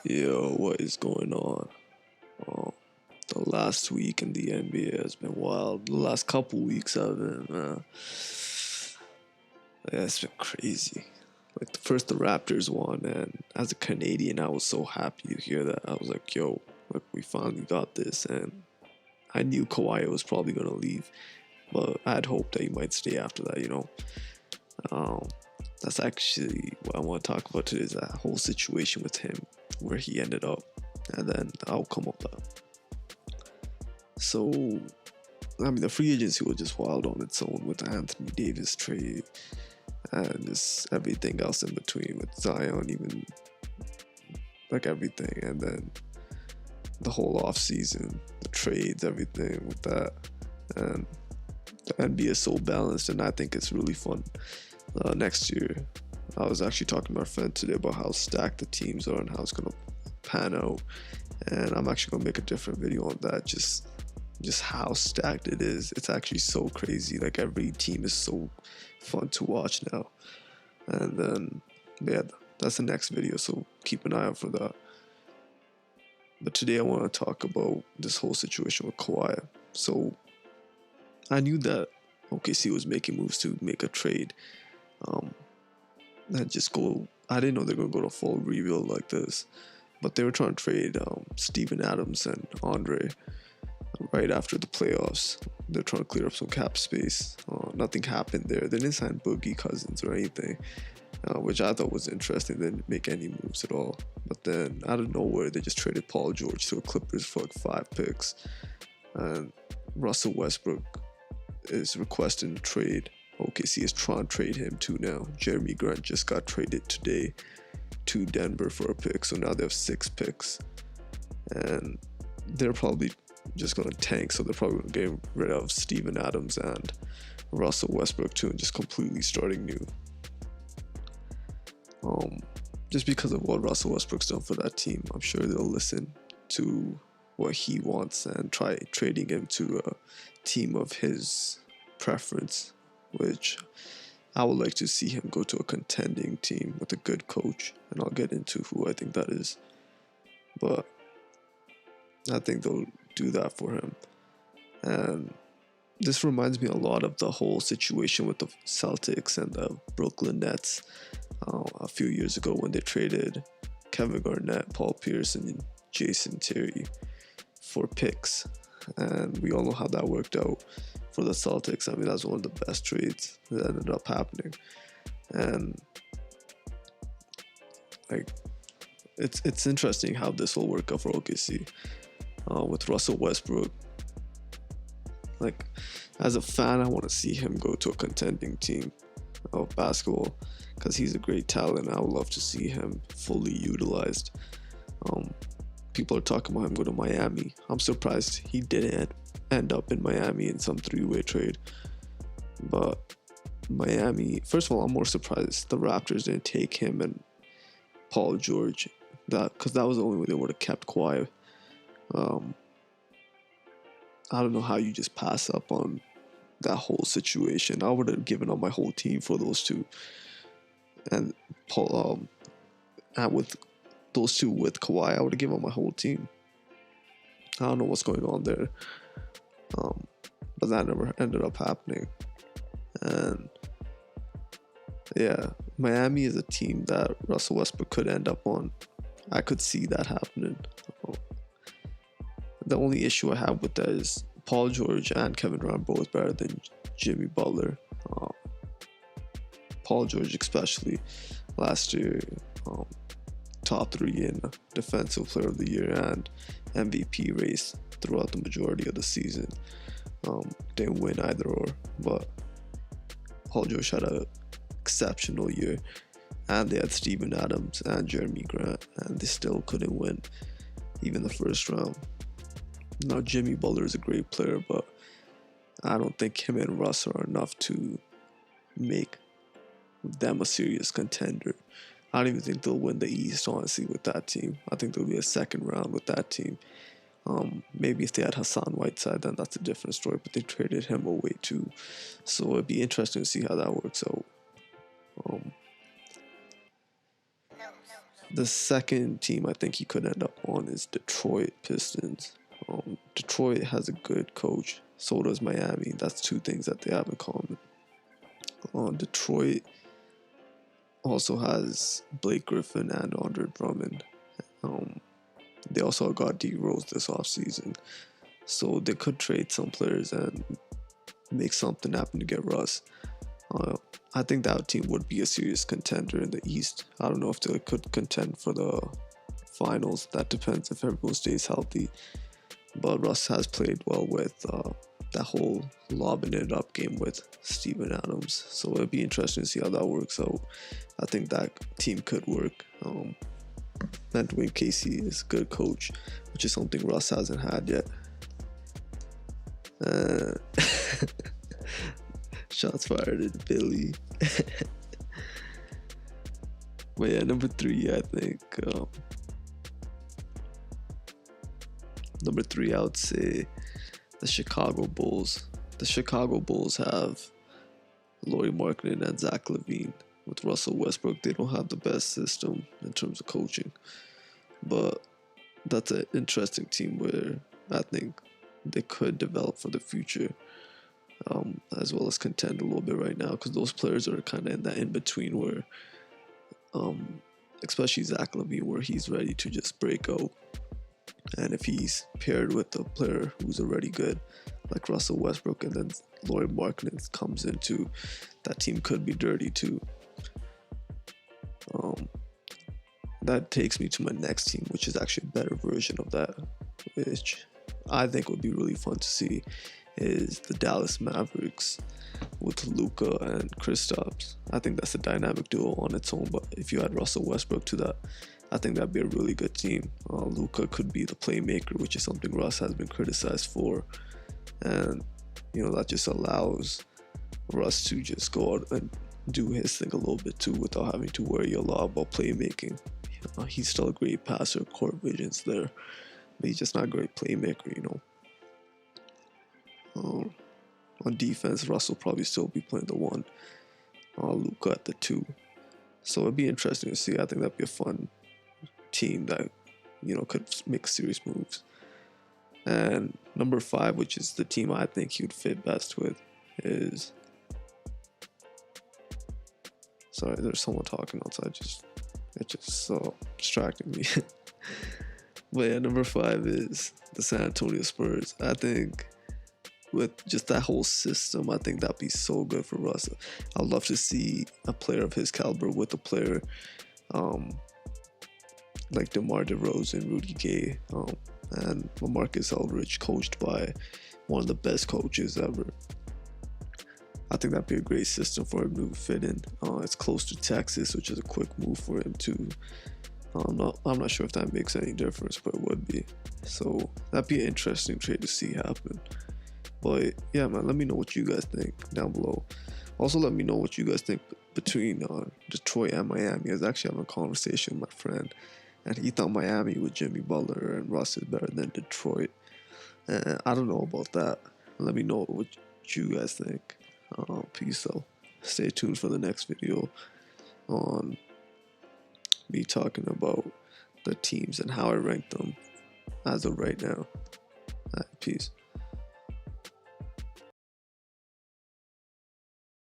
Yo, what is going on? Um, the last week in the NBA has been wild. The last couple weeks have been, yeah, it's been crazy. Like the Raptors won, and as a Canadian, I was so happy to hear that. I was like, yo, look, we finally got this, and I knew Kawhi was probably gonna leave, but I had hoped that he might stay after that. Um, that's actually what I want to talk about today is that whole situation with him, where he ended up, and then the outcome of that. So, I mean, the free agency was just wild on its own with the Anthony Davis trade and just everything else in between with Zion, even like everything. And then the whole off season, the trades, everything with that. And the NBA is so balanced, and I think it's really fun next year. I was actually talking to my friend today about how stacked the teams are and how it's going to pan out. And I'm actually going to make a different video on that, just how stacked it is. It's actually so crazy. Like every team is so fun to watch now. And then yeah, that's the next video, so keep an eye out for that. But today I want to talk about this whole situation with Kawhi. So I knew that OKC was making moves to make a trade. And just go. I didn't know they were gonna go to full rebuild like this, but they were trying to trade Steven Adams and Andre right after the playoffs. They're trying to clear up some cap space. Nothing happened there. They didn't sign Boogie Cousins or anything, which I thought was interesting. They didn't make any moves at all. But then out of nowhere, they just traded Paul George to the Clippers for like 5 picks. And Russell Westbrook is requesting a trade. OKC is trying to trade him too now. Jeremy Grant just got traded today to Denver for a pick. So now they have 6 picks. And they're probably just going to tank. So they're probably going to get rid of Steven Adams and Russell Westbrook too and just completely starting new. Just because of what Russell Westbrook's done for that team, I'm sure they'll listen to what he wants and try trading him to a team of his preference, which I would like to see him go to a contending team with a good coach, and I'll get into who I think that is. But I think they'll do that for him. And this reminds me a lot of the whole situation with the Celtics and the Brooklyn Nets a few years ago when they traded Kevin Garnett, Paul Pierce, and Jason Terry for picks. And we all know how that worked out for the Celtics. I mean, that's one of the best trades that ended up happening. And like, it's interesting how this will work out for OKC with Russell Westbrook. Like, as a fan, I want to see him go to a contending team of basketball because he's a great talent. I would love to see him fully utilized. People are talking about him going to Miami. I'm surprised he didn't end up in Miami in some three-way trade. But Miami, first of all, I'm more surprised the Raptors didn't take him and Paul George, because that was the only way they would have kept Kawhi. I don't know how you just pass up on that whole situation. I would have given up my whole team for those two, and Paul, and with those two with Kawhi, I would have given up my whole team. I don't know what's going on there, but that never ended up happening. And yeah, Miami is a team that Russell Westbrook could end up on. I could see that happening. The only issue I have with that is Paul George and Kevin Durant both better than Jimmy Butler. Paul George especially last year, top 3 in Defensive Player of the Year and MVP race throughout the majority of the season. Didn't win either or, but Paul George had an exceptional year, and they had Steven Adams and Jeremy Grant, and they still couldn't win even the first round. Now Jimmy Butler is a great player, but I don't think him and Russ are enough to make them a serious contender. I don't even think they'll win the East, honestly, with that team. I think there'll be a second round with that team. Maybe if they had Hassan Whiteside, then that's a different story, but they traded him away too. So it'd be interesting to see how that works out. The second team I think he could end up on is Detroit Pistons. Detroit has a good coach. So does Miami. That's two things that they have in common. Detroit also has Blake Griffin and Andre Drummond. Um, they also got D Rose this offseason. So they could trade some players and make something happen to get Russ. Uh, I think that team would be a serious contender in the East. I don't know if they could contend for the finals. That depends if everyone stays healthy. But Russ has played well with that whole lobbing it up game with Steven Adams. So it'd be interesting to see how that works out. I think that team could work. And Dwayne Casey is a good coach, which is something Russ hasn't had yet. Shots fired at Billy. But yeah, number 3, I think. Number 3, I would say the Chicago Bulls. The Chicago Bulls have Lauri Markkanen and Zach LaVine. With Russell Westbrook, they don't have the best system in terms of coaching. But that's an interesting team where I think they could develop for the future, as well as contend a little bit right now, because those players are kind of in that in-between where, especially Zach LaVine, where he's ready to just break out. And if he's paired with a player who's already good, like Russell Westbrook, and then Lauri Markkanen comes into, that team could be dirty too. That takes me to my next team, which is actually a better version of that, which I think would be really fun to see, is the Dallas Mavericks with Luka and Kristaps. I think that's a dynamic duo on its own, but if you add Russell Westbrook to that, I think that'd be a really good team. Luka could be the playmaker, which is something Russ has been criticized for, and that just allows Russ to just go out and do his thing a little bit too without having to worry a lot about playmaking. He's still a great passer, court vision's there, but he's just not a great playmaker, on defense, Russ will probably still be playing the 1, Luka at the 2. So it'd be interesting to see. I think that'd be a fun team that, could make serious moves. And number 5, which is the team I think he would fit best with, is... Sorry, there's someone talking outside. It just distracting me. But yeah, number 5 is the San Antonio Spurs. I think with just that whole system, I think that'd be so good for Russ. I'd love to see a player of his caliber with a player like DeMar DeRozan, Rudy Gay, and LaMarcus Aldridge, coached by one of the best coaches ever. I think that'd be a great system for him to fit in. It's close to Texas, which is a quick move for him to. I'm not sure if that makes any difference, but it would be. So that'd be an interesting trade to see happen. But yeah, man, let me know what you guys think down below. Also, let me know what you guys think between Detroit and Miami. I was actually having a conversation with my friend, and he thought Miami with Jimmy Butler and Russ is better than Detroit. And I don't know about that. Let me know what you guys think. Peace out. Stay tuned for the next video on me talking about the teams and how I rank them as of right now. Peace.